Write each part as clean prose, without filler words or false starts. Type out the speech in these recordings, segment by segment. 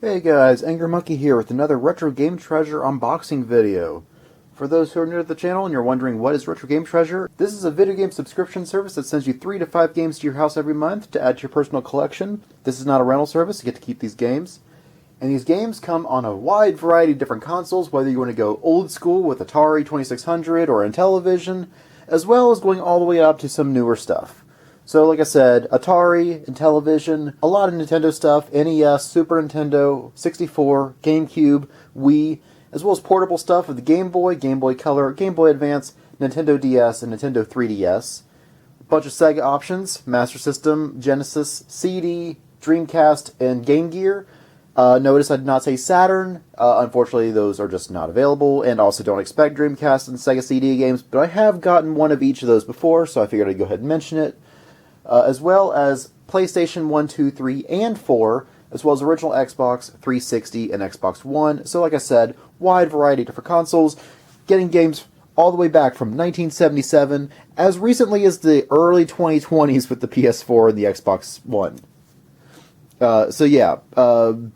Hey guys, AngryMonkey here with another RetroGameTreasure unboxing video. For those who are new to the channel and you're wondering what is RetroGameTreasure, this is a video game subscription service that sends you 3 to 5 games to your house every month to add to your personal collection. This is not a rental service, you get to keep these games. And these games come on a wide variety of different consoles, whether you want to go old school with Atari 2600 or Intellivision, as well as going all the way up to some newer stuff. So like I said, Atari, Intellivision, a lot of Nintendo stuff, NES, Super Nintendo, 64, GameCube, Wii, as well as portable stuff of the Game Boy, Game Boy Color, Game Boy Advance, Nintendo DS, and Nintendo 3DS. A bunch of Sega options, Master System, Genesis, CD, Dreamcast, and Game Gear. Notice I did not say Saturn. Unfortunately, those are just not available, and also don't expect Dreamcast and Sega CD games, but I have gotten one of each of those before, so I figured I'd go ahead and mention it. As well as PlayStation 1, 2, 3, and 4, as well as original Xbox 360 and Xbox One. So like I said, wide variety of different consoles, getting games all the way back from 1977, as recently as the early 2020s with the PS4 and the Xbox One.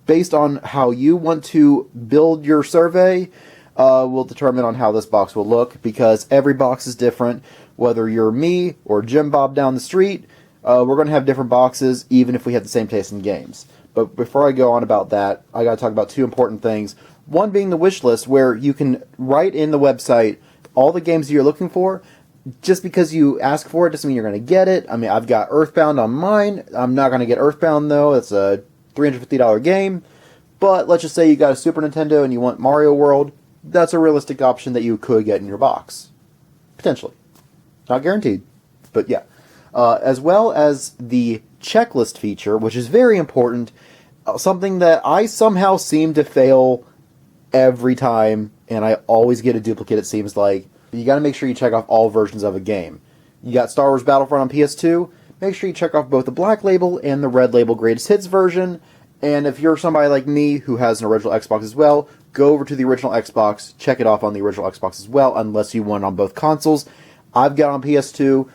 Based on how you want to build your survey, will determine on how this box will look, because every box is different. Whether you're me or Jim Bob down the street, we're going to have different boxes, even if we have the same taste in games. But before I go on about that, I got to talk about two important things. One being the wish list, where you can write in the website all the games you're looking for. Just because you ask for it doesn't mean you're going to get it. I mean, I've got Earthbound on mine. I'm not going to get Earthbound, though. It's a $350 game. But let's just say you got a Super Nintendo and you want Mario World. That's a realistic option that you could get in your box. Potentially. Not guaranteed, but yeah. As well as the checklist feature, which is very important. Something that I somehow seem to fail every time, and I always get a duplicate, it seems like. You got to make sure you check off all versions of a game. You got Star Wars Battlefront on PS2. Make sure you check off both the Black Label and the Red Label Greatest Hits version. And if you're somebody like me who has an original Xbox as well, go over to the original Xbox, check it off on the original Xbox as well, unless you want it on both consoles. I've got on PS2.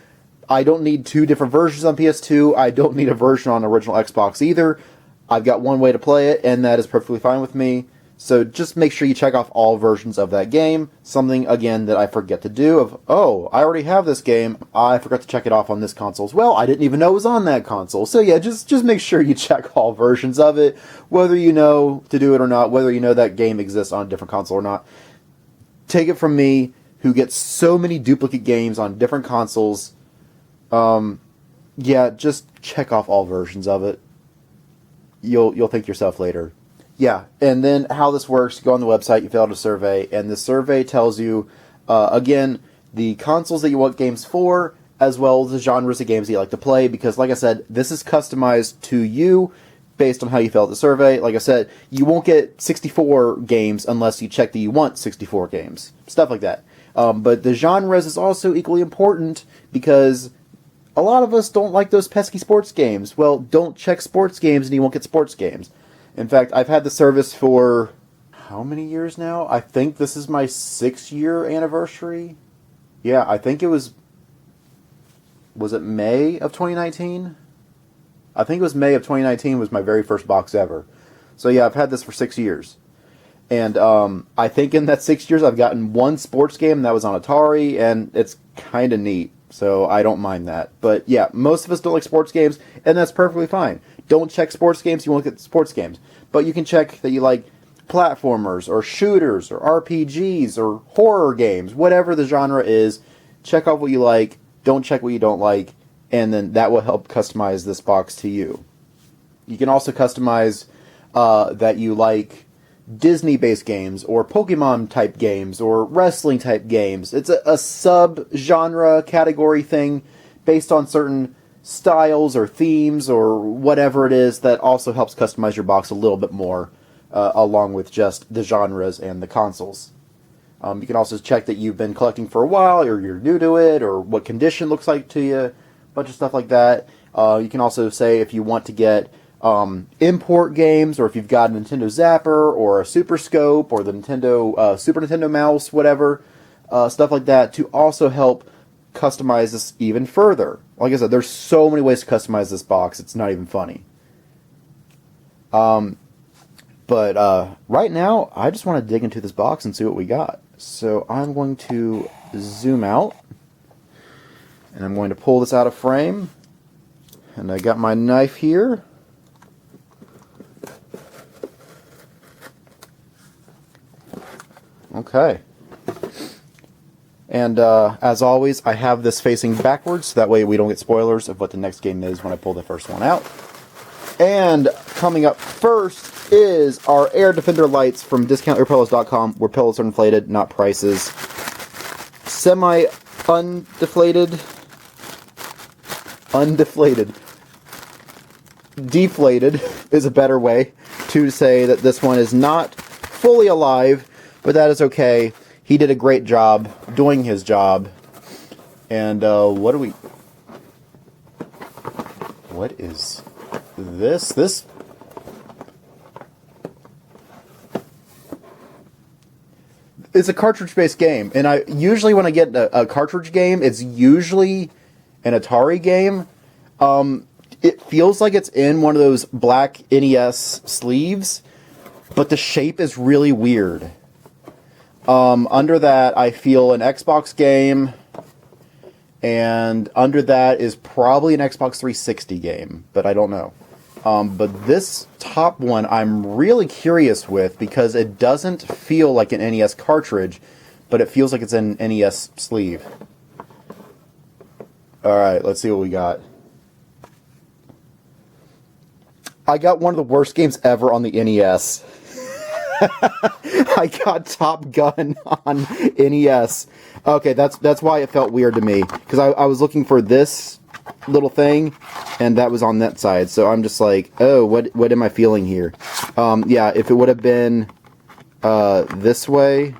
I don't need 2 different versions on PS2. I don't need a version on original Xbox either. I've got one way to play it, and that is perfectly fine with me. So just make sure you check off all versions of that game. Something, again, that I forget to do of, oh, I already have this game. I forgot to check it off on this console as well. I didn't even know it was on that console. So yeah, just make sure you check all versions of it, whether you know to do it or not, whether you know that game exists on a different console or not. Take it from me, who gets so many duplicate games on different consoles. Yeah, just check off all versions of it. You'll thank yourself later. Yeah, and then how this works, you go on the website, you fill out a survey, and the survey tells you, again, the consoles that you want games for, as well as the genres of games that you like to play, because, like I said, this is customized to you based on how you fill out the survey. Like I said, you won't get 64 games unless you check that you want 64 games. Stuff like that. But the genres is also equally important, because a lot of us don't like those pesky sports games. Well, don't check sports games and you won't get sports games. In fact, I've had the service for how many years now? I think this is my 6-year anniversary. Yeah, I think it was it May of 2019? I think it was May of 2019 was my very first box ever. So yeah, I've had this for 6 years. And I think in that 6 years I've gotten one sports game, and that was on Atari, and it's kind of neat. So I don't mind that. But yeah, most of us don't like sports games, and that's perfectly fine. Don't check sports games, you won't get sports games. But you can check that you like platformers, or shooters, or RPGs, or horror games, whatever the genre is. Check off what you like, don't check what you don't like, and then that will help customize this box to you. You can also customize that you like Disney-based games, or Pokemon-type games, or wrestling-type games. It's a sub-genre category thing based on certain styles or themes or whatever it is that also helps customize your box a little bit more, along with just the genres and the consoles. You can also check that you've been collecting for a while, or you're new to it, or what condition looks like to you, a bunch of stuff like that. You can also say if you want to get import games, or if you've got a Nintendo Zapper, or a Super Scope, or the Nintendo Super Nintendo Mouse, whatever, stuff like that, to also help customize this even further. Like I said, there's so many ways to customize this box, it's not even funny. But right now, I just want to dig into this box and see what we got. So I'm going to zoom out, and I'm going to pull this out of frame. And I got my knife here. Okay. And as always, I have this facing backwards, so that way we don't get spoilers of what the next game is when I pull the first one out. And coming up first is our Air Defender lights from DiscountYourPillows.com, where pillows are inflated, not prices. Semi-undeflated. Deflated is a better way to say that this one is not fully alive, but that is okay. He did a great job doing his job. And what do we... What is this? This... It's a cartridge-based game. And I usually when I get a cartridge game, it's usually an Atari game. It feels like it's in one of those black NES sleeves, but the shape is really weird. Under that, I feel an Xbox game, and under that is probably an Xbox 360 game, but I don't know. But this top one I'm really curious with because it doesn't feel like an NES cartridge, but it feels like it's an NES sleeve. Alright, let's see what we got. I got one of the worst games ever on the NES. I got Top Gun on NES. Okay, that's why it felt weird to me. Because I was looking for this little thing, and that was on that side. So I'm just like, oh, what am I feeling here? Yeah, if it would have been this way,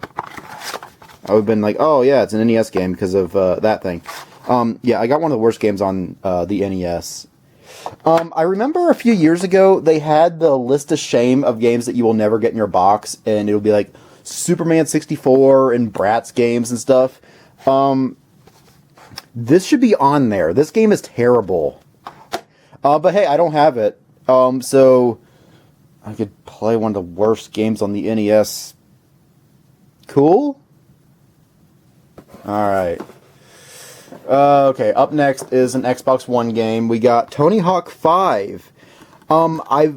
I would have been like, oh yeah, it's an NES game because of that thing. Yeah, I got one of the worst games on the NES. I remember a few years ago, they had the list of shame of games that you will never get in your box, and it'll be like Superman 64 and Bratz games and stuff. This should be on there. This game is terrible. But hey, I don't have it. So I could play one of the worst games on the NES. Cool? Alright. Okay, up next is an Xbox One game. We got Tony Hawk 5. I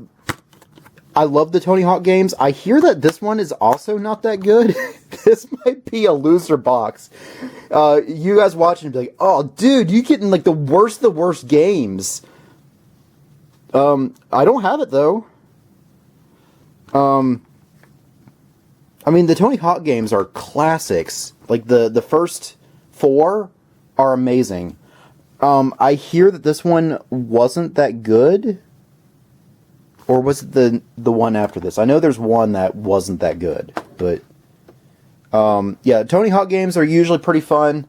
love the Tony Hawk games. I hear that this one is also not that good. This might be a loser box. You guys watching be like, oh, dude, you getting like the worst of the worst games. I don't have it though. I mean, the Tony Hawk games are classics. Like the first 4 are amazing. I hear that this one wasn't that good. Or was it the one after this? I know there's one that wasn't that good. But, yeah, Tony Hawk games are usually pretty fun.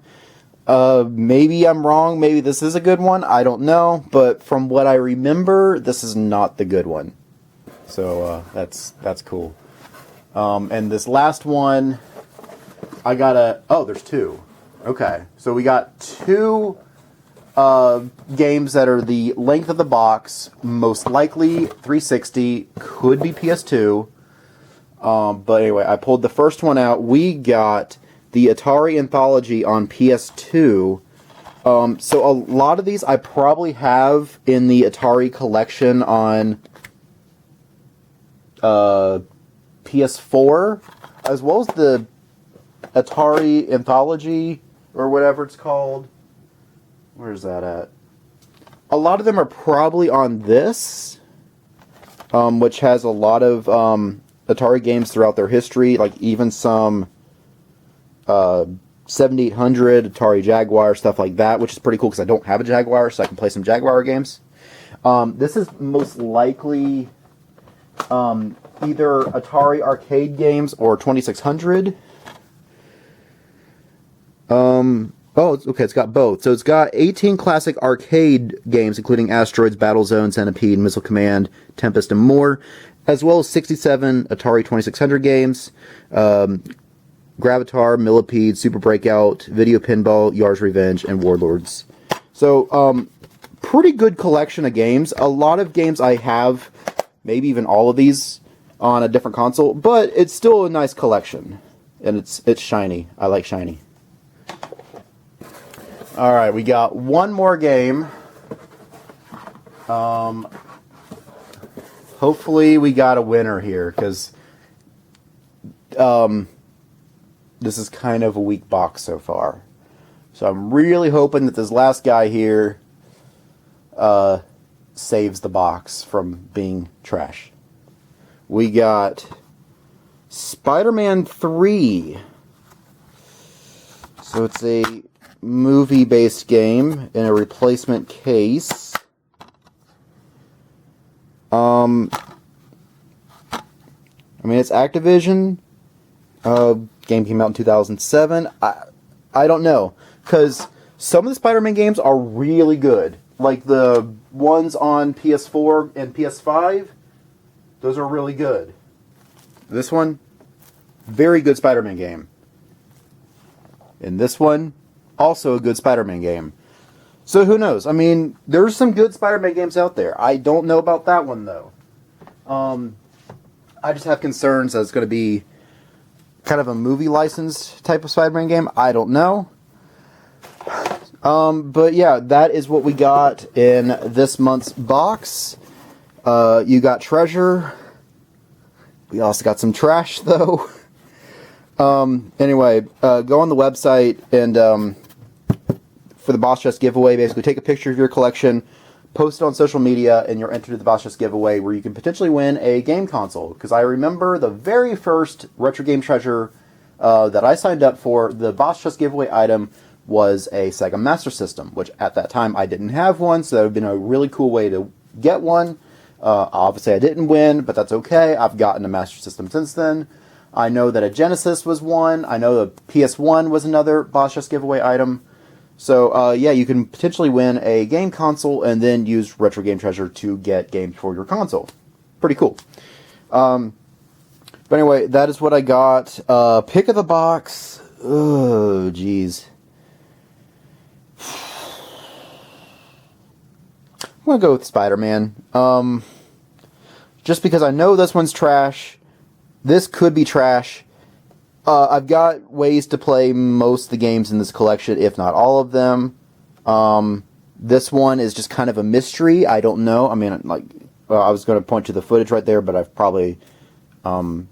Maybe I'm wrong. Maybe this is a good one. I don't know. But from what I remember, this is not the good one. So, that's cool. And this last one, I got oh, there's 2. Okay, so we got 2 games that are the length of the box, most likely 360, could be PS2. But anyway, I pulled the first one out. We got the Atari Anthology on PS2. So a lot of these I probably have in the Atari collection on PS4, as well as the Atari Anthology, or whatever it's called. Where's that at? A lot of them are probably on this, which has a lot of Atari games throughout their history, like even some 7800, Atari Jaguar, stuff like that, which is pretty cool because I don't have a Jaguar, so I can play some Jaguar games. This is most likely either Atari arcade games or 2600. Oh, okay, it's got both. So it's got 18 classic arcade games, including Asteroids, Battlezone, Centipede, Missile Command, Tempest, and more, as well as 67 Atari 2600 games, Gravitar, Millipede, Super Breakout, Video Pinball, Yar's Revenge, and Warlords. So, pretty good collection of games. A lot of games I have, maybe even all of these, on a different console, but it's still a nice collection, and it's shiny. I like shiny. All right, we got one more game. Hopefully we got a winner here, because this is kind of a weak box so far. So I'm really hoping that this last guy here saves the box from being trash. We got Spider-Man 3. So it's a movie-based game in a replacement case. I mean, it's Activision. Game came out in 2007. I don't know, because some of the Spider-Man games are really good. Like the ones on PS4 and PS5, those are really good. This one, very good Spider-Man game. And this one, also a good Spider-Man game. So who knows? I mean, there's some good Spider-Man games out there. I don't know about that one, though. I just have concerns that it's going to be kind of a movie license type of Spider-Man game. I don't know. But yeah, that is what we got in this month's box. You got treasure. We also got some trash, though. Anyway, go on the website and for the Boss Chest giveaway, basically take a picture of your collection, post it on social media, and you're entered to the Boss Chest giveaway where you can potentially win a game console. Because I remember the very first Retro Game Treasure that I signed up for, the Boss Chest giveaway item was a Sega Master System, which at that time I didn't have one, so that would have been a really cool way to get one. Obviously I didn't win, but that's okay. I've gotten a Master System since then. I know that a Genesis was one. I know the PS1 was another Boss Chest giveaway item. So, yeah, you can potentially win a game console and then use Retro Game Treasure to get games for your console. Pretty cool. But anyway, that is what I got. Pick of the box. Oh, jeez. I'm going to go with Spider-Man. Just because I know this one's trash. This could be trash. I've got ways to play most of the games in this collection, if not all of them. This one is just kind of a mystery. I don't know. I mean, like, I was going to point to the footage right there, but I've probably been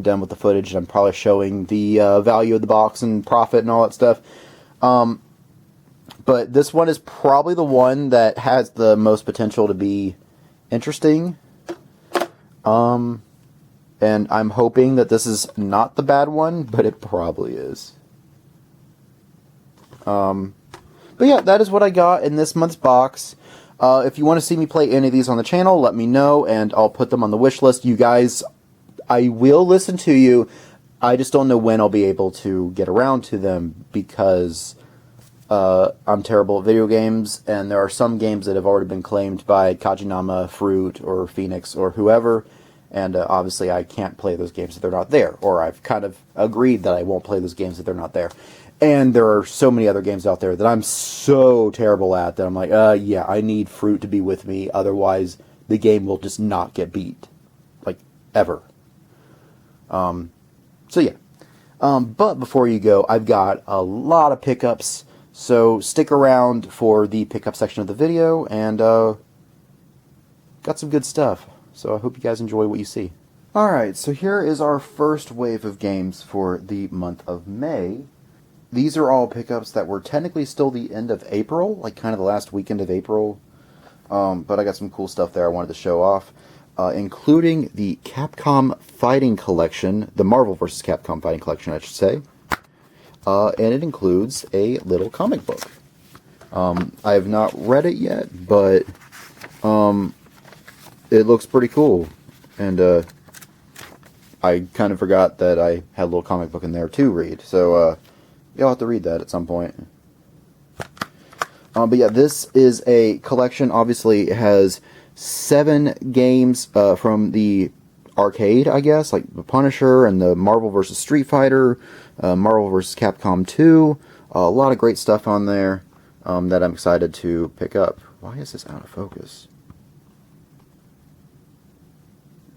done with the footage, and I'm probably showing the value of the box and profit and all that stuff. But this one is probably the one that has the most potential to be interesting. And I'm hoping that this is not the bad one, but it probably is. But yeah, that is what I got in this month's box. If you want to see me play any of these on the channel, let me know, and I'll put them on the wish list. You guys, I will listen to you. I just don't know when I'll be able to get around to them, because I'm terrible at video games, and there are some games that have already been claimed by Kajinama, Fruit, or Phoenix, or whoever. And obviously I can't play those games if they're not there. Or I've kind of agreed that I won't play those games if they're not there. And there are so many other games out there that I'm so terrible at that I'm like, yeah, I need Fruit to be with me. Otherwise, the game will just not get beat. Like, ever. So yeah. But before you go, I've got a lot of pickups. So stick around for the pickup section of the video. And got some good stuff. So I hope you guys enjoy what you see. Alright, so here is our first wave of games for the month of May. These are all pickups that were technically still the end of April, like kind of the last weekend of April. But I got some cool stuff there I wanted to show off, including the Capcom Fighting Collection, the Marvel vs. Capcom Fighting Collection, I should say. And it includes a little comic book. I have not read it yet, but it looks pretty cool, and I kind of forgot that I had a little comic book in there to read, so you'll have to read that at some point. But yeah, this is a collection. Obviously, it has 7 games from the arcade, I guess, like the Punisher and the Marvel vs. Street Fighter, Marvel vs. Capcom 2, a lot of great stuff on there that I'm excited to pick up. Why is this out of focus?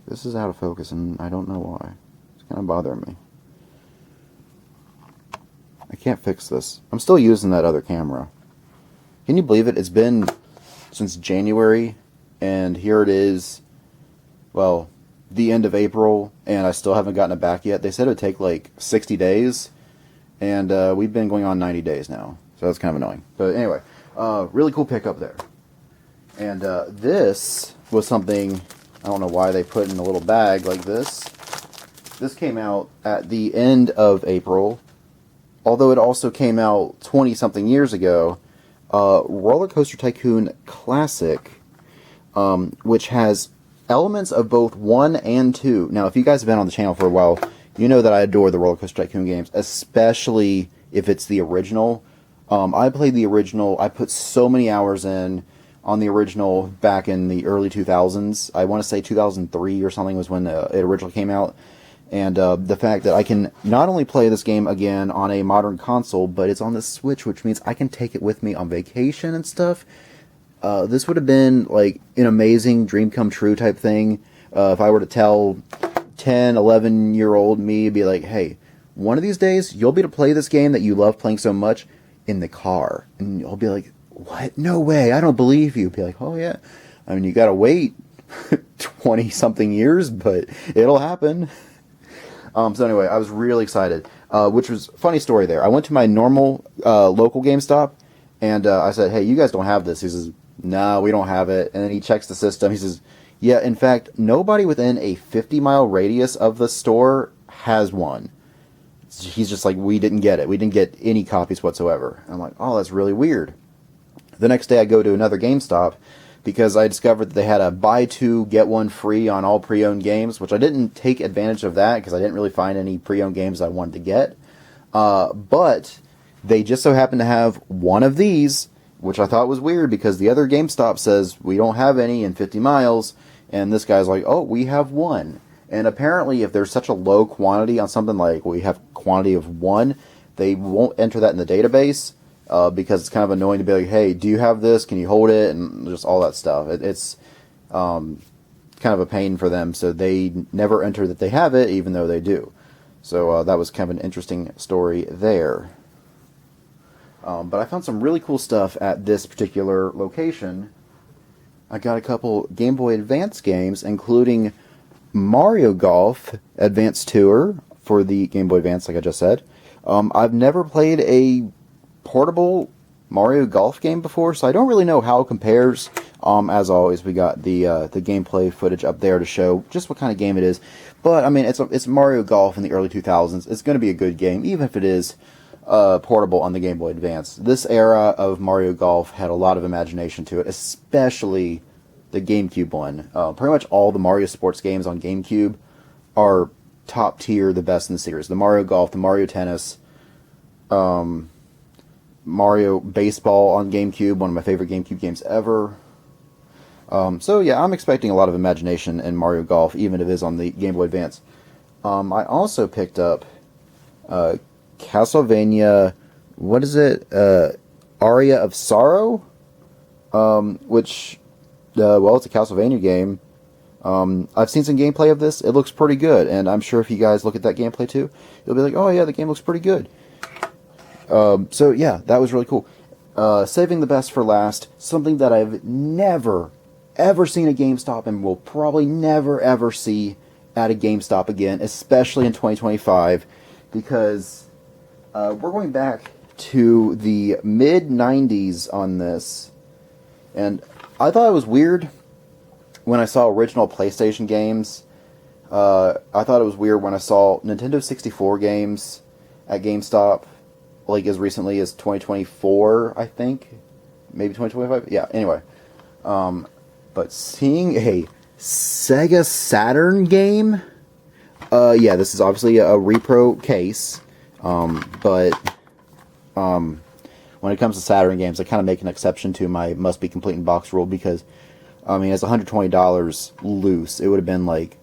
This is out of focus, and I don't know why. It's kind of bothering me. I can't fix this. I'm still using that other camera. Can you believe it? It's been since January, and here it is, well, the end of April, and I still haven't gotten it back yet. They said it would take like 60 days, and we've been going on 90 days now, so that's kind of annoying. But anyway, really cool pickup there. And this was something, I don't know why they put in a little bag like this. This came out at the end of April, although it also came out 20-something years ago. Roller Coaster Tycoon Classic, which has elements of both 1 and 2. Now, if you guys have been on the channel for a while, you know that I adore the Roller Coaster Tycoon games, especially if it's the original. I played the original. I put so many hours in on the original back in the early 2000s. I want to say 2003 or something was when it originally came out. And the fact that I can not only play this game again on a modern console, but it's on the Switch, which means I can take it with me on vacation and stuff. This would have been like an amazing dream come true type thing. If I were to tell 10, 11-year-old me, be like, hey, one of these days you'll be able to play this game that you love playing so much in the car. And you'll be like, what? No way. I don't believe you. Be like, oh yeah. I mean, you gotta wait 20-something years, but it'll happen. So anyway, I was really excited, which was a funny story there. I went to my normal local GameStop, and I said, hey, you guys don't have this. He says, no, we don't have it. And then he checks the system. He says, yeah, in fact, nobody within a 50-mile radius of the store has one. He's just like, we didn't get it. We didn't get any copies whatsoever. And I'm like, oh, that's really weird. The next day I go to another GameStop, because I discovered that they had a buy two, get one free on all pre-owned games, which I didn't take advantage of that because I didn't really find any pre-owned games I wanted to get. But they just so happened to have one of these, which I thought was weird because the other GameStop says we don't have any in 50 miles, and this guy's like, oh, we have one. And apparently if there's such a low quantity on something like we have quantity of one, they won't enter that in the database. Because it's kind of annoying to be like, hey, do you have this? Can you hold it? And just all that stuff. It's kind of a pain for them, so they never enter that they have it, even though they do. So that was kind of an interesting story there. But I found some really cool stuff at this particular location. I got a couple Game Boy Advance games, including Mario Golf Advance Tour for the Game Boy Advance, like I just said. I've never played a portable Mario Golf game before, so I don't really know how it compares. As always, we got the gameplay footage up there to show just what kind of game it is. But I mean, it's Mario Golf in the early 2000s. It's going to be a good game, even if it is portable on the Game Boy Advance. This era of Mario Golf had a lot of imagination to it, especially the GameCube one. Pretty much all the Mario sports games on GameCube are top tier, the best in the series. The Mario Golf, the Mario Tennis, Mario Baseball on GameCube, one of my favorite GameCube games ever. So yeah, I'm expecting a lot of imagination in Mario Golf, even if it is on the Game Boy Advance. I also picked up Castlevania, what is it? Aria of Sorrow? Which, well, it's a Castlevania game. I've seen some gameplay of this. It looks pretty good, and I'm sure if you guys look at that gameplay too, you'll be like, oh yeah, the game looks pretty good. So yeah, that was really cool. Saving the best for last, something that I've never, ever seen at GameStop and will probably never, ever see at a GameStop again, especially in 2025, because we're going back to the mid-90s on this, and I thought it was weird when I saw original PlayStation games. I thought it was weird when I saw Nintendo 64 games at GameStop, like as recently as 2024, I think. Maybe 2025? Yeah, anyway. But seeing a Sega Saturn game, yeah, this is obviously a repro case, but when it comes to Saturn games, I kind of make an exception to my must be complete in box rule, because, I mean, it's $120 loose. It would have been like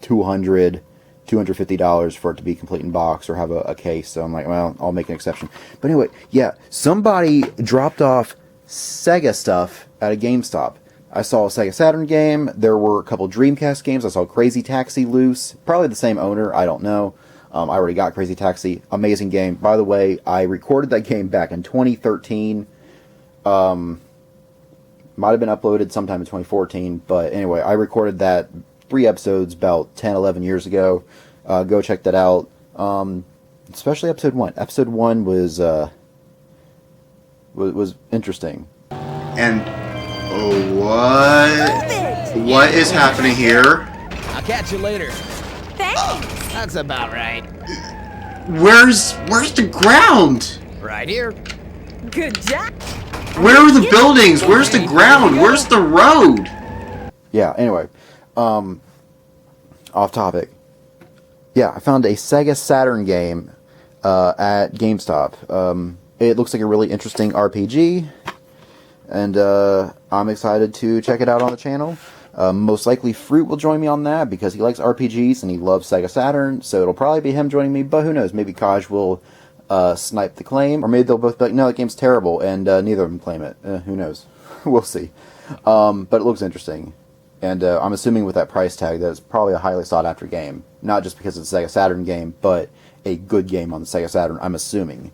$200, $250 for it to be complete in box or have a case. So I'm like, well, I'll make an exception. But anyway, yeah, somebody dropped off Sega stuff at a GameStop. I saw a Sega Saturn game. There were a couple Dreamcast games. I saw Crazy Taxi loose. Probably the same owner. I don't know. I already got Crazy Taxi. Amazing game. By the way, I recorded that game back in 2013. Might have been uploaded sometime in 2014. But anyway, I recorded that 3 episodes about 10, 11 years ago. Go check that out. Especially episode 1. Episode 1 was interesting. And what is happening here? I'll catch you later. Thanks. That's about right. Where's the ground? Right here. Good job. Where are the buildings? Where's the ground? Where's the road? Yeah, anyway. Off topic. Yeah, I found a Sega Saturn game at GameStop. It looks like a really interesting RPG, and I'm excited to check it out on the channel. Most likely Fruit will join me on that because he likes RPGs and he loves Sega Saturn, so it'll probably be him joining me, but who knows, maybe Kaj will snipe the claim, or maybe they'll both be like, no, that game's terrible, and neither of them claim it. Who knows? We'll see. But it looks interesting, and I'm assuming with that price tag that it's probably a highly sought after game, not just because it's a Sega Saturn game, but a good game on the Sega Saturn, I'm assuming.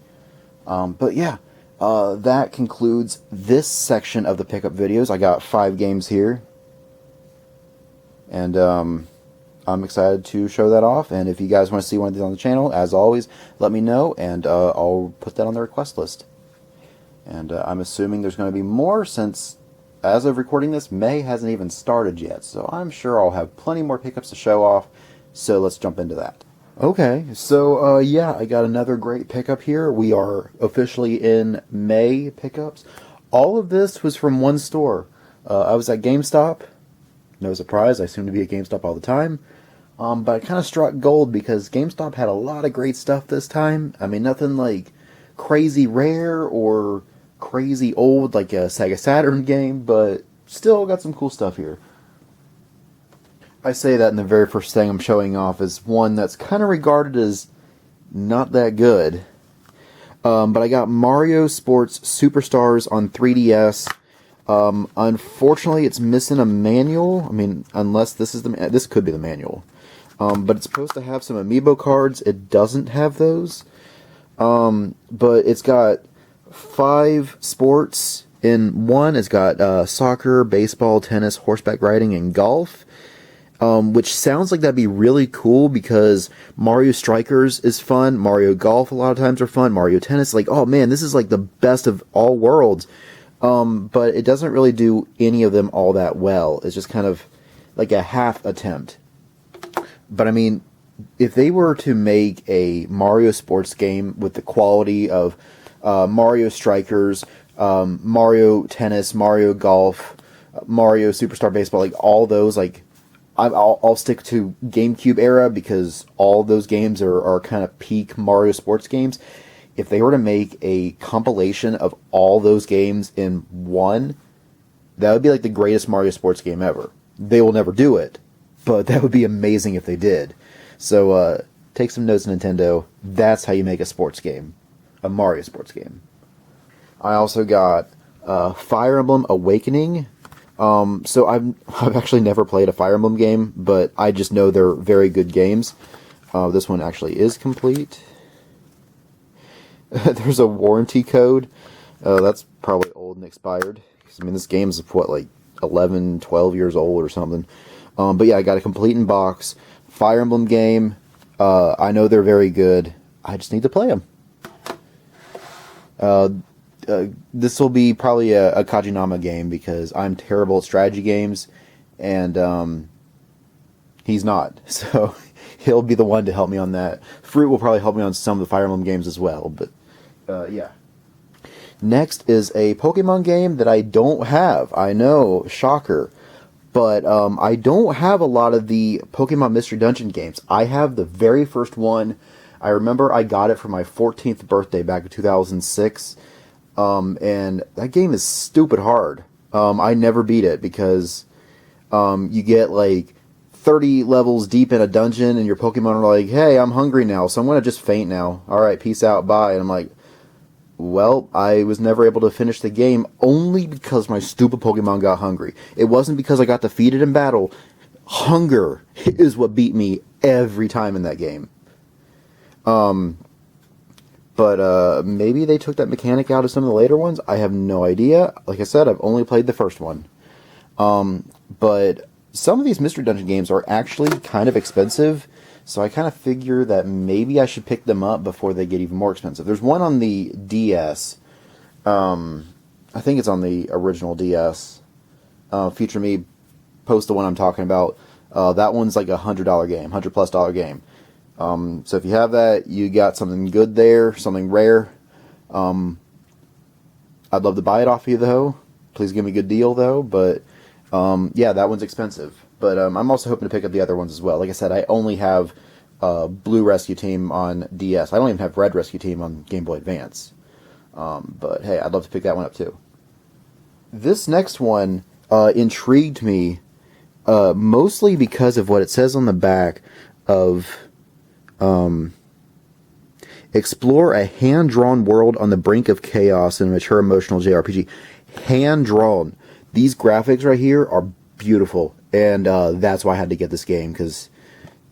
But yeah, that concludes this section of the pickup videos. I got 5 games here. And I'm excited to show that off. And if you guys want to see one of these on the channel, as always, let me know, and I'll put that on the request list. And I'm assuming there's going to be more, since as of recording this, May hasn't even started yet. So I'm sure I'll have plenty more pickups to show off. So let's jump into that. Okay, so yeah, I got another great pickup here. We are officially in May pickups. All of this was from one store. I was at GameStop. No surprise, I seem to be at GameStop all the time. But I kind of struck gold because GameStop had a lot of great stuff this time. I mean, nothing like crazy rare or crazy old like a Sega Saturn game, but still got some cool stuff here. I say that, and the very first thing I'm showing off is one that's kind of regarded as not that good. But I got Mario Sports Superstars on 3DS. Unfortunately, it's missing a manual. I mean, unless this is this could be the manual. But it's supposed to have some amiibo cards. It doesn't have those. But it's got 5 sports in one. It's got soccer, baseball, tennis, horseback riding, and golf. Which sounds like that'd be really cool because Mario Strikers is fun. Mario Golf a lot of times are fun. Mario Tennis, like, oh man, this is like the best of all worlds. But it doesn't really do any of them all that well. It's just kind of like a half attempt. But I mean, if they were to make a Mario sports game with the quality of Mario Strikers, Mario Tennis, Mario Golf, Mario Superstar Baseball, like all those, like I'll stick to GameCube era because all those games are kind of peak Mario sports games. If they were to make a compilation of all those games in one, that would be like the greatest Mario sports game ever. They will never do it, but that would be amazing if they did. So take some notes, Nintendo. That's how you make a sports game, a Mario sports game. I also got Fire Emblem Awakening. So I've actually never played a Fire Emblem game, but I just know they're very good games. This one actually is complete. There's a warranty code. That's probably old and expired. I mean, this game's what, like 11, 12 years old or something. But yeah, I got a complete in box. Fire Emblem game. I know they're very good. I just need to play them. This will be probably a Kajinama game because I'm terrible at strategy games, and he's not. So he'll be the one to help me on that. Fruit will probably help me on some of the Fire Emblem games as well, but yeah. Next is a Pokemon game that I don't have. I know, shocker. But I don't have a lot of the Pokemon Mystery Dungeon games. I have the very first one. I remember I got it for my 14th birthday back in 2006. And that game is stupid hard. I never beat it because you get like 30 levels deep in a dungeon and your Pokemon are like, hey, I'm hungry now, so I'm going to just faint now. Alright, peace out, bye. And I'm like, well, I was never able to finish the game only because my stupid Pokemon got hungry. It wasn't because I got defeated in battle. Hunger is what beat me every time in that game. But maybe they took that mechanic out of some of the later ones. I have no idea. Like I said, I've only played the first one. But some of these Mystery Dungeon games are actually kind of expensive, so I kind of figure that maybe I should pick them up before they get even more expensive. There's one on the DS. I think it's on the original DS. Future Me, post the one I'm talking about. That one's like $100 game, $100+ game. So if you have that, you got something good there, something rare. I'd love to buy it off you, though. Please give me a good deal, though. But yeah, that one's expensive. But I'm also hoping to pick up the other ones as well. Like I said, I only have Blue Rescue Team on DS. I don't even have Red Rescue Team on Game Boy Advance. But hey, I'd love to pick that one up too. This next one intrigued me mostly because of what it says on the back of explore a hand-drawn world on the brink of chaos in a mature emotional JRPG. Hand-drawn. These graphics right here are beautiful, and that's why I had to get this game, because,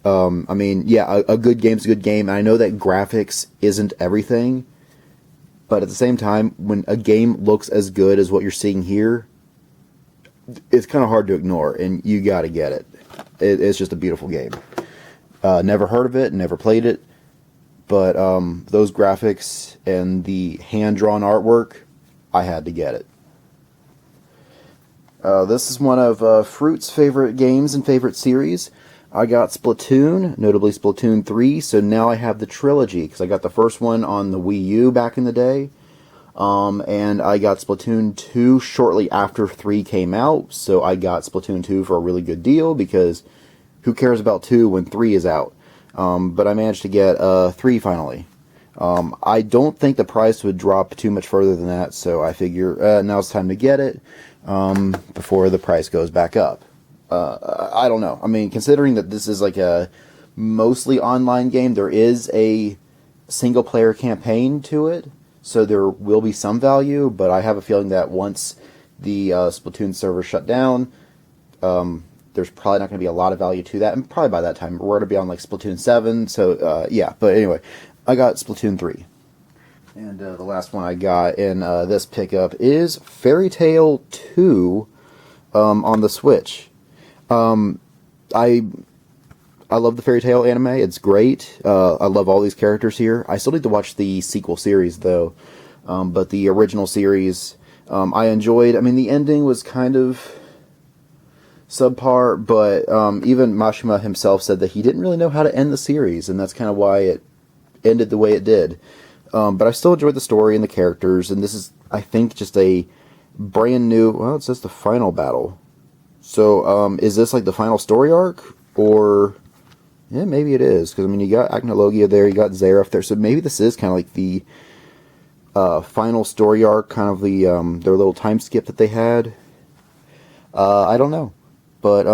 I mean, yeah, a good game's a good game, and I know that graphics isn't everything, but at the same time, when a game looks as good as what you're seeing here, it's kind of hard to ignore, and you gotta get it. It's just a beautiful game. Never heard of it, never played it, but those graphics and the hand-drawn artwork, I had to get it. This is one of Fruit's favorite games and favorite series. I got Splatoon, notably Splatoon 3, so now I have the trilogy, because I got the first one on the Wii U back in the day, and I got Splatoon 2 shortly after 3 came out, so I got Splatoon 2 for a really good deal, because who cares about 2 when 3 is out? But I managed to get 3 finally. I don't think the price would drop too much further than that, so I figure now it's time to get it before the price goes back up. I don't know. I mean, considering that this is like a mostly online game, there is a single-player campaign to it, so there will be some value, but I have a feeling that once the Splatoon server shut down, there's probably not going to be a lot of value to that, and probably by that time we're going to be on like Splatoon 7, so yeah, but anyway, I got Splatoon 3. And the last one I got in this pickup is Fairy Tail 2 on the Switch. I love the Fairy Tail anime, it's great, I love all these characters here. I still need to watch the sequel series though, but the original series I enjoyed. I mean, the ending was kind of subpar, but even Mashima himself said that he didn't really know how to end the series, and that's kind of why it ended the way it did. But I still enjoyed the story and the characters, and this is, I think, just a brand new, well, it says the final battle. So, is this like the final story arc? Or, yeah, maybe it is, because, I mean, you got Agnologia there, you got Xerath there, so maybe this is kind of like the final story arc, kind of the their little time skip that they had. I don't know. But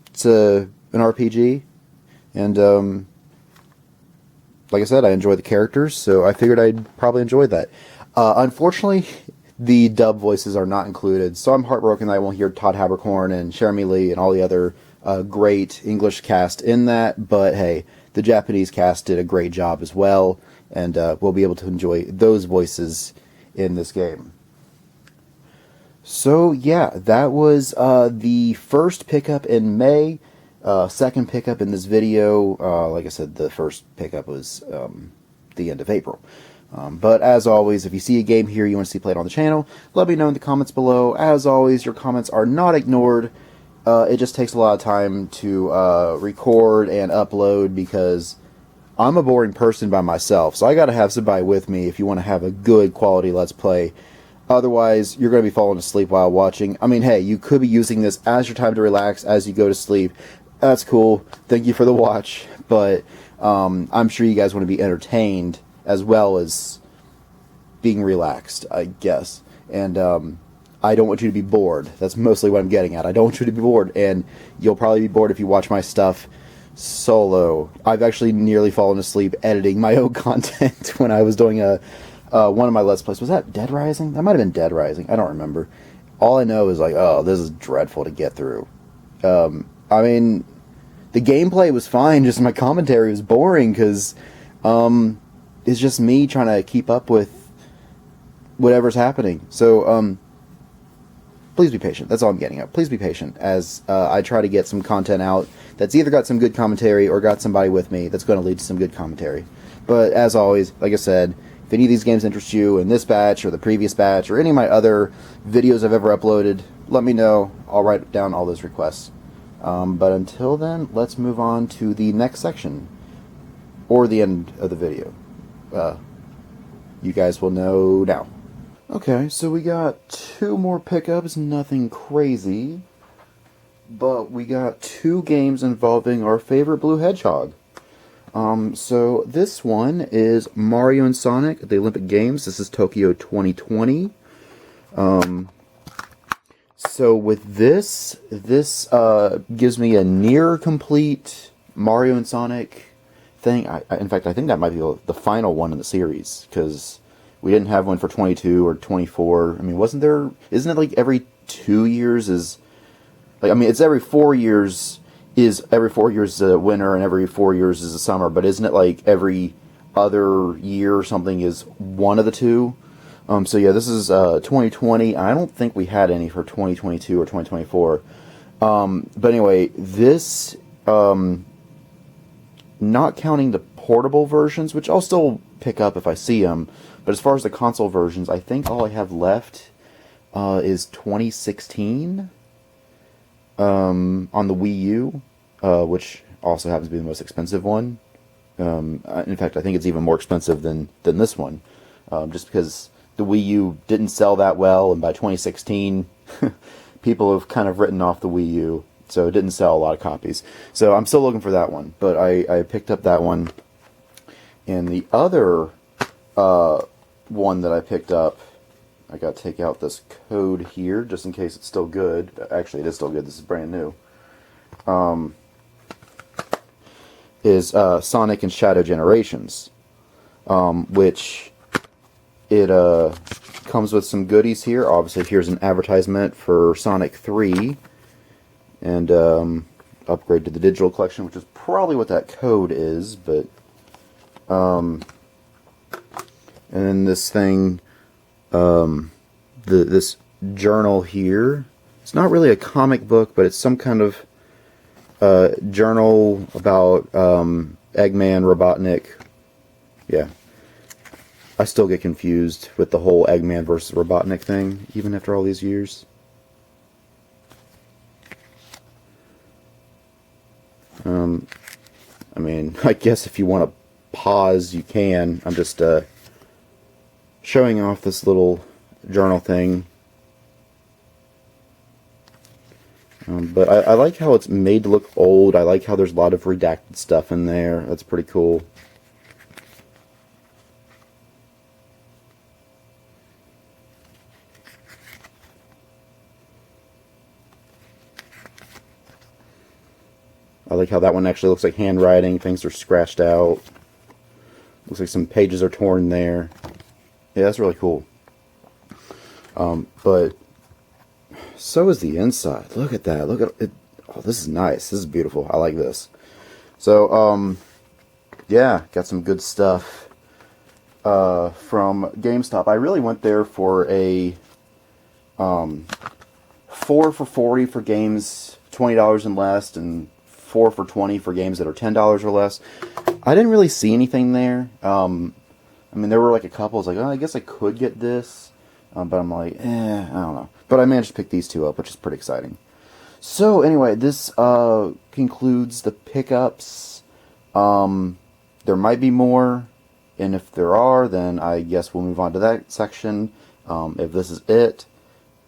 it's an RPG, and like I said, I enjoy the characters, so I figured I'd probably enjoy that. Unfortunately, the dub voices are not included, so I'm heartbroken that I won't hear Todd Haberkorn and Jeremy Lee and all the other great English cast in that, but hey, the Japanese cast did a great job as well, and we'll be able to enjoy those voices in this game. So yeah, that was the first pickup in May, second pickup in this video. Like I said, the first pickup was the end of April. But as always, if you see a game here you want to see played on the channel, let me know in the comments below. As always, your comments are not ignored. It just takes a lot of time to record and upload, because I'm a boring person by myself, so I gotta have somebody with me if you want to have a good quality Let's Play. Otherwise, you're going to be falling asleep while watching. I mean, hey, you could be using this as your time to relax as you go to sleep. That's cool. Thank you for the watch. But I'm sure you guys want to be entertained as well as being relaxed, I guess. And I don't want you to be bored. That's mostly what I'm getting at. I don't want you to be bored. And you'll probably be bored if you watch my stuff solo. I've actually nearly fallen asleep editing my own content when I was doing a one of my Let's Plays. Was that Dead Rising? That might have been Dead Rising. I don't remember. All I know is like, oh, this is dreadful to get through. I mean, the gameplay was fine, just my commentary was boring because it's just me trying to keep up with whatever's happening. So, please be patient. That's all I'm getting at. Please be patient as I try to get some content out that's either got some good commentary or got somebody with me that's going to lead to some good commentary. But as always, like I said, if any of these games interest you in this batch or the previous batch or any of my other videos I've ever uploaded, let me know. I'll write down all those requests. But until then, let's move on to the next section or the end of the video. You guys will know now. Okay, so we got 2 more pickups, nothing crazy, but we got 2 games involving our favorite blue hedgehog. So this one is Mario and Sonic at the Olympic Games. This is Tokyo 2020. So with this gives me a near complete Mario and Sonic thing. In fact, I think that might be the final one in the series, because we didn't have one for 22 or 24. I mean, isn't it like every 2 years is, like, I mean, it's every 4 years is a winter and every 4 years is a summer, but isn't it like every other year or something is one of the two? So yeah, this is 2020. I don't think we had any for 2022 or 2024. But anyway, this, not counting the portable versions, which I'll still pick up if I see them, but as far as the console versions, I think all I have left is 2016 on the Wii U, which also happens to be the most expensive one. In fact, I think it's even more expensive than this one, just because the Wii U didn't sell that well, and by 2016, people have kind of written off the Wii U, so it didn't sell a lot of copies. So I'm still looking for that one, but I picked up that one. And the other one that I picked up, I got to take out this code here, just in case it's still good. Actually, it is still good. This is brand new. Is Sonic and Shadow Generations, which it comes with some goodies here. Obviously, here's an advertisement for Sonic 3, and upgrade to the digital collection, which is probably what that code is. But and then this thing, this journal here. It's not really a comic book, but it's some kind of journal about Eggman, Robotnik. Yeah. I still get confused with the whole Eggman versus Robotnik thing, even after all these years. I mean, I guess if you want to pause, you can. I'm just showing off this little journal thing. But I like how it's made to look old. I like how there's a lot of redacted stuff in there. That's pretty cool. I like how that one actually looks like handwriting. Things are scratched out. Looks like some pages are torn there. Yeah, that's really cool. But so is the inside. Look at that. Look at it. Oh, this is nice. This is beautiful. I like this. So, yeah, got some good stuff from GameStop. I really went there for a 4 for $40 for games $20 and less, and 4 for $20 for games that are $10 or less. I didn't really see anything there. I mean, there were like a couple. I was like, oh, I guess I could get this. But I'm like, I don't know. But I managed to pick these 2 up, which is pretty exciting. So anyway, this concludes the pickups. There might be more, and if there are, then I guess we'll move on to that section. If this is it,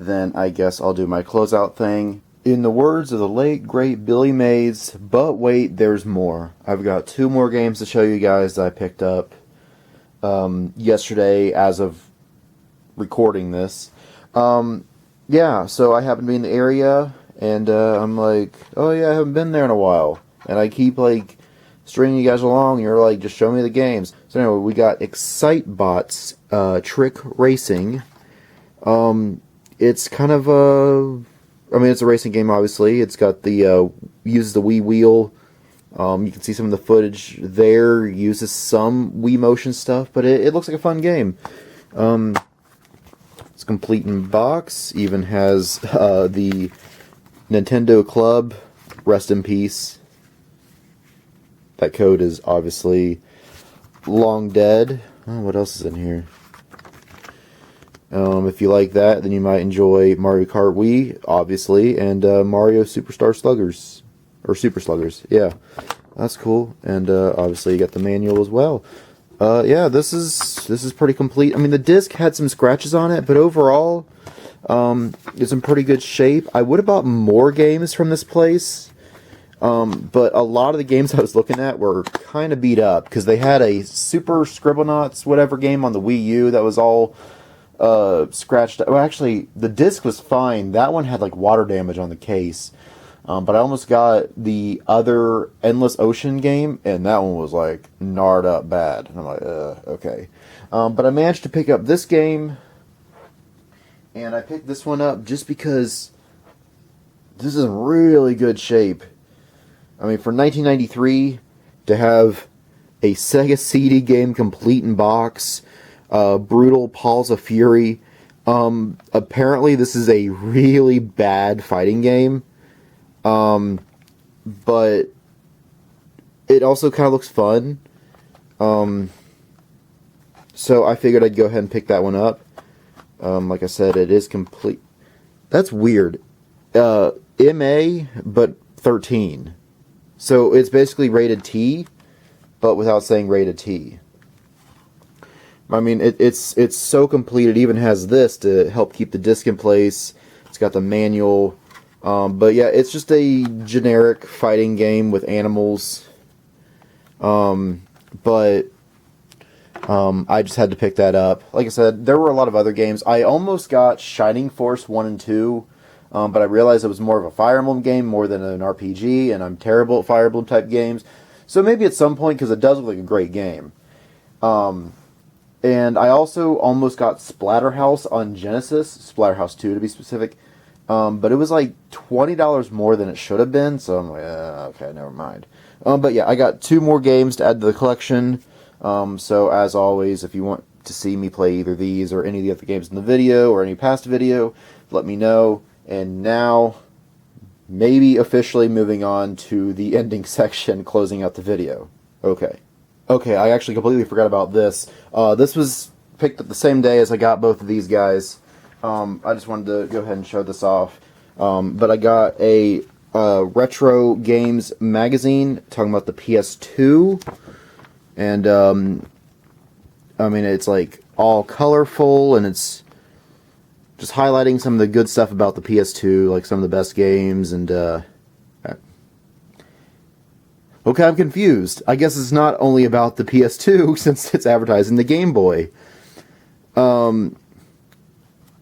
then I guess I'll do my closeout thing. In the words of the late, great Billy Mays, but wait, there's more. I've got 2 more games to show you guys that I picked up yesterday as of recording this. Yeah, so I happen to be in the area, and I'm like, oh yeah, I haven't been there in a while. And I keep like stringing you guys along. You're like, just show me the games. So anyway, we got Excitebots Trick Racing. It's kind of it's a racing game, obviously. It's got the uses the Wii wheel. You can see some of the footage there. Uses some Wii motion stuff, but it looks like a fun game. It's complete in box. Even has the Nintendo Club. Rest in peace. That code is obviously long dead. Oh, what else is in here? If you like that, then you might enjoy Mario Kart Wii, obviously, and Mario Superstar Sluggers. Or Super Sluggers, yeah. That's cool. And obviously you got the manual as well. Yeah, this is pretty complete. I mean, the disc had some scratches on it, but overall, it's in pretty good shape. I would have bought more games from this place, but a lot of the games I was looking at were kind of beat up, because they had a Super Scribblenauts whatever game on the Wii U that was all scratched. Well, actually, the disc was fine. That one had like water damage on the case. But I almost got the other Endless Ocean game, and that one was like gnarred up bad. And I'm like, okay. But I managed to pick up this game, and I picked this one up just because this is in really good shape. I mean, for 1993, to have a Sega CD game complete in box, Brutal Paws of Fury. Apparently, this is a really bad fighting game. But it also kind of looks fun. So I figured I'd go ahead and pick that one up. Like I said, it is complete. That's weird. MA, but 13. So it's basically rated T, but without saying rated T. I mean, it's so complete. It even has this to help keep the disc in place. It's got the manual. But yeah, it's just a generic fighting game with animals. But I just had to pick that up. Like I said, there were a lot of other games. I almost got Shining Force 1 and 2, but I realized it was more of a Fire Emblem game more than an RPG, and I'm terrible at Fire Emblem type games. So maybe at some point, because it does look like a great game. And I also almost got Splatterhouse on Genesis, Splatterhouse 2 to be specific. But it was like $20 more than it should have been, so I'm like, okay, never mind. But yeah, I got 2 more games to add to the collection. So as always, if you want to see me play either these or any of the other games in the video or any past video, let me know. And now, maybe officially moving on to the ending section, closing out the video. Okay, I actually completely forgot about this. This was picked up the same day as I got both of these guys. I just wanted to go ahead and show this off. But I got a Retro Games magazine talking about the PS2. And, I mean, it's like all colorful, and it's just highlighting some of the good stuff about the PS2, like some of the best games, and, okay, I'm confused. I guess it's not only about the PS2, since it's advertising the Game Boy.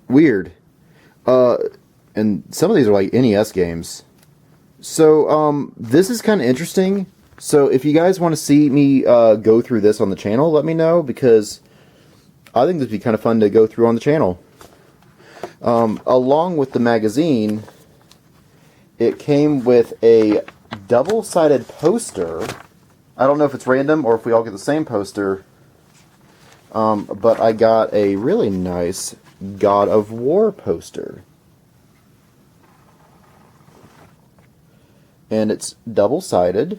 Weird. And some of these are like NES games. So, this is kind of interesting. So, if you guys want to see me go through this on the channel, let me know, because I think this would be kind of fun to go through on the channel. Along with the magazine, it came with a double-sided poster. I don't know if it's random or if we all get the same poster. But I got a really nice God of War poster. And it's double-sided.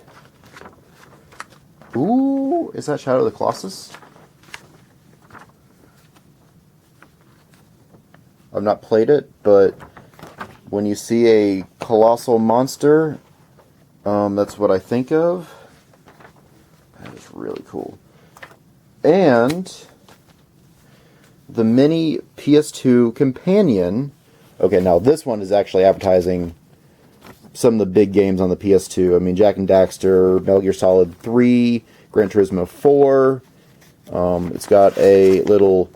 Ooh, is that Shadow of the Colossus? I've not played it, but when you see a colossal monster, that's what I think of. That is really cool. And the mini PS2 companion. Okay, now this one is actually advertising some of the big games on the PS2. I mean, Jak and Daxter, Metal Gear Solid 3, Gran Turismo 4. It's got a little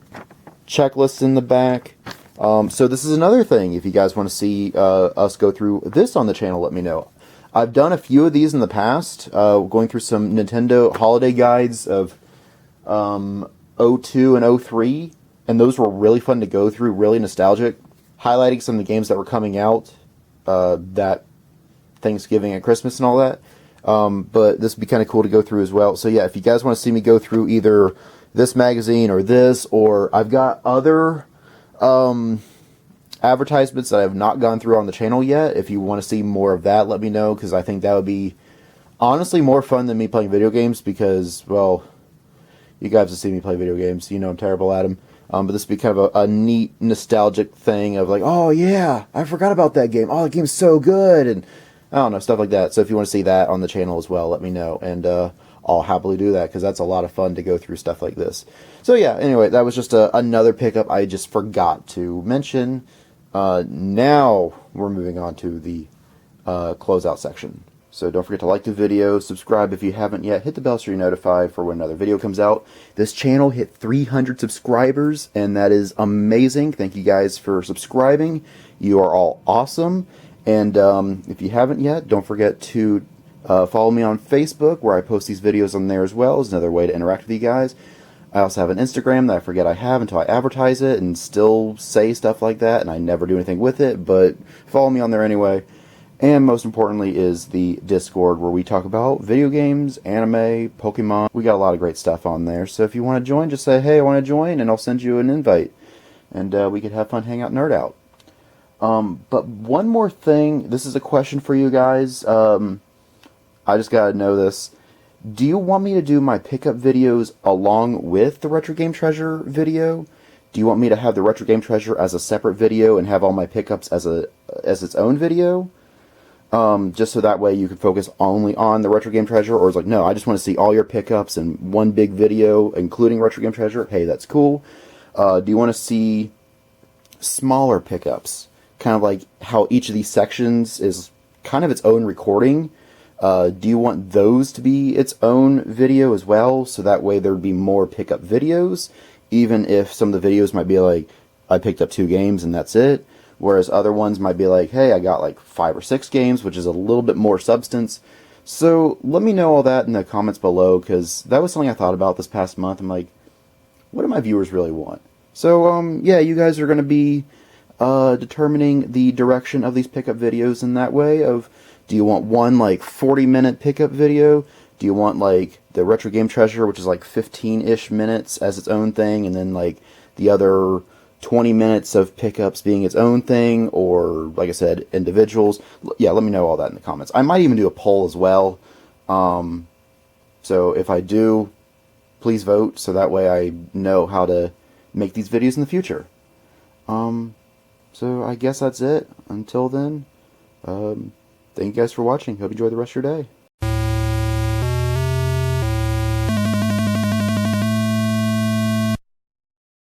checklist in the back. So this is another thing. If you guys want to see us go through this on the channel, let me know. I've done a few of these in the past, going through some Nintendo holiday guides of '02 and '03, and those were really fun to go through, really nostalgic, highlighting some of the games that were coming out that Thanksgiving and Christmas and all that. But this would be kind of cool to go through as well. So yeah, if you guys want to see me go through either this magazine or this, or I've got other advertisements that I have not gone through on the channel yet. If you want to see more of that, let me know, because I think that would be honestly more fun than me playing video games, because, well, you guys have seen me play video games. You know I'm terrible at them. But this would be kind of a neat, nostalgic thing of like, oh yeah, I forgot about that game. Oh, the game's so good, and I don't know, stuff like that. So if you want to see that on the channel as well, let me know, and I'll happily do that, because that's a lot of fun to go through stuff like this. So yeah, anyway, that was just another pickup I just forgot to mention. Now we're moving on to the closeout section. So don't forget to like the video, subscribe if you haven't yet, hit the bell so you're notified for when another video comes out. This channel hit 300 subscribers, and that is amazing. Thank you guys for subscribing. You are all awesome. And if you haven't yet, don't forget to follow me on Facebook, where I post these videos on there as well. It's another way to interact with you guys. I also have an Instagram that I forget I have until I advertise it and still say stuff like that, and I never do anything with it, but follow me on there anyway. And most importantly is the Discord, where we talk about video games, anime, Pokemon. We got a lot of great stuff on there, so if you want to join, just say, hey, I want to join, and I'll send you an invite. And we could have fun, hang out, nerd out. But one more thing, this is a question for you guys. I just gotta know this. Do you want me to do my pickup videos along with the Retro Game Treasure video? Do you want me to have the Retro Game Treasure as a separate video and have all my pickups as its own video? Just so that way you can focus only on the Retro Game Treasure, or is like, no, I just want to see all your pickups in one big video, including Retro Game Treasure? Hey, that's cool. Do you want to see smaller pickups? Kind of like how each of these sections is kind of its own recording. Do you want those to be its own video as well, so that way there would be more pickup videos, even if some of the videos might be like, I picked up 2 games and that's it, whereas other ones might be like, hey, I got like 5 or 6 games, which is a little bit more substance. So let me know all that in the comments below, because that was something I thought about this past month. I'm like, what do my viewers really want? So yeah, you guys are going to be determining the direction of these pickup videos in that way of, do you want one like 40-minute pickup video? Do you want like the Retro Game Treasure, which is like 15-ish minutes as its own thing, and then like the other 20 minutes of pickups being its own thing, or like I said, individuals? Yeah, let me know all that in the comments. I might even do a poll as well. So if I do, please vote, so that way I know how to make these videos in the future. So I guess that's it. Until then, thank you guys for watching. Hope you enjoy the rest of your day.